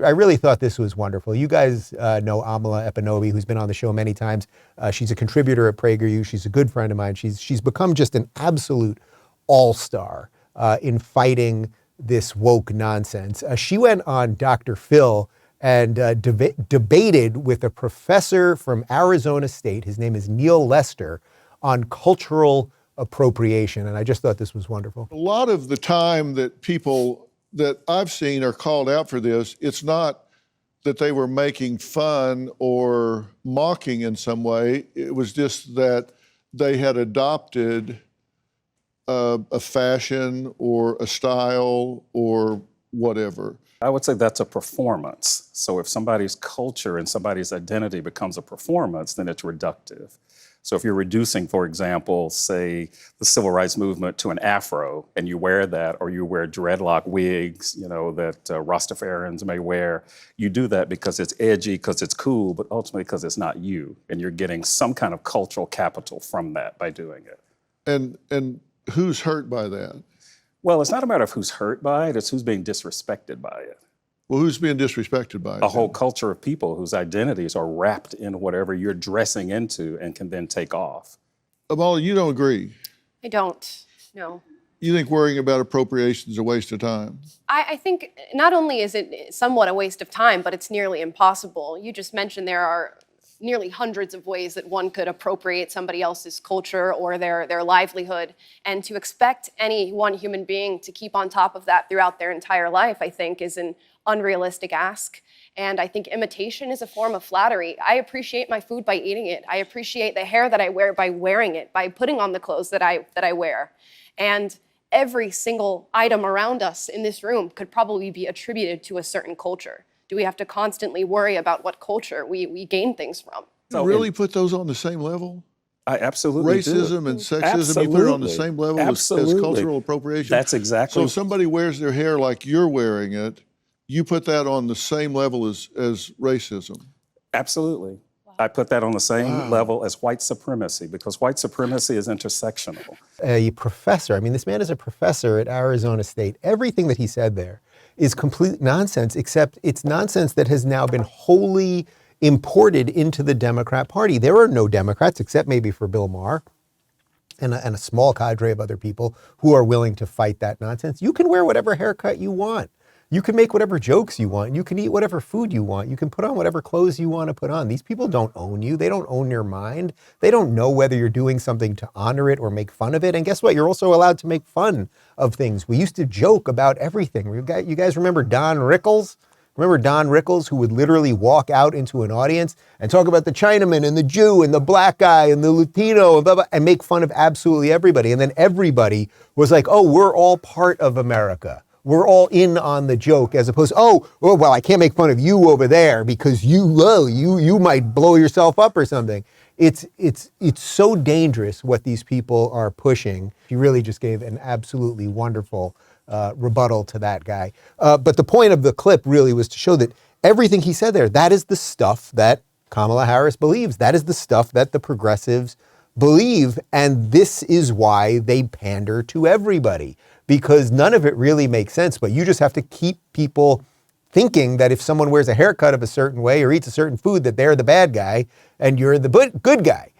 I really thought this was wonderful. You guys know Amala Ekpunobi, who's been on the show many times. She's a contributor at PragerU. She's a good friend of mine. She's become just an absolute all-star in fighting this woke nonsense. She went on Dr. Phil and debated with a professor from Arizona State. His name is Neal Lester, on cultural appropriation. And I just thought this was wonderful. A lot of the time that people that I've seen are called out for this, it's not that they were making fun or mocking in some way. It was just that they had adopted a fashion or a style or whatever. I would say that's a performance. So if somebody's culture and somebody's identity becomes a performance, then it's reductive. So if you're reducing, for example, say the civil rights movement to an afro, and you wear that, or you wear dreadlock wigs, that Rastafarians may wear, you do that because it's edgy, because it's cool, but ultimately because it's not you, and you're getting some kind of cultural capital from that by doing it. And who's hurt by that? Well, it's not a matter of who's hurt by it, it's who's being disrespected by it. Well, who's being disrespected by it? A whole culture of people whose identities are wrapped in whatever you're dressing into and can then take off. Amala, you don't agree? I don't, no. You think worrying about appropriation is a waste of time? I think not only is it somewhat a waste of time, but it's nearly impossible. You just mentioned there are nearly hundreds of ways that one could appropriate somebody else's culture or their livelihood. And to expect any one human being to keep on top of that throughout their entire life, I think, is an unrealistic ask. And I think imitation is a form of flattery. I appreciate my food by eating it. I appreciate the hair that I wear by wearing it, by putting on the clothes that I wear. And every single item around us in this room could probably be attributed to a certain culture. Do we have to constantly worry about what culture we gain things from? You really put those on the same level? I absolutely Racism do. and sexism, Absolutely. you put it on the same level as cultural appropriation? That's exactly. So if somebody wears their hair like you're wearing it, you put that on the same level as racism? Absolutely. Wow. I put that on the same level as white supremacy, because white supremacy is intersectional. A professor, this man is a professor at Arizona State. Everything that he said there is complete nonsense, except it's nonsense that has now been wholly imported into the Democrat Party. There are no Democrats, except maybe for Bill Maher and a small cadre of other people who are willing to fight that nonsense. You can wear whatever haircut you want. You can make whatever jokes you want. You can eat whatever food you want. You can put on whatever clothes you want to put on. These people don't own you. They don't own your mind. They don't know whether you're doing something to honor it or make fun of it. And guess what? You're also allowed to make fun of things. We used to joke about everything. You guys remember Don Rickles? Remember Don Rickles, who would literally walk out into an audience and talk about the Chinaman and the Jew and the black guy and the Latino and blah, blah, and make fun of absolutely everybody. And then everybody was like, oh, we're all part of America. We're all in on the joke, as opposed to, well, I can't make fun of you over there because you might blow yourself up or something. It's so dangerous what these people are pushing. He really just gave an absolutely wonderful rebuttal to that guy. But the point of the clip really was to show that everything he said there, that is the stuff that Kamala Harris believes. That is the stuff that the progressives believe. And this is why they pander to everybody, because none of it really makes sense. But you just have to keep people thinking that if someone wears a haircut of a certain way or eats a certain food, that they're the bad guy and you're the good guy.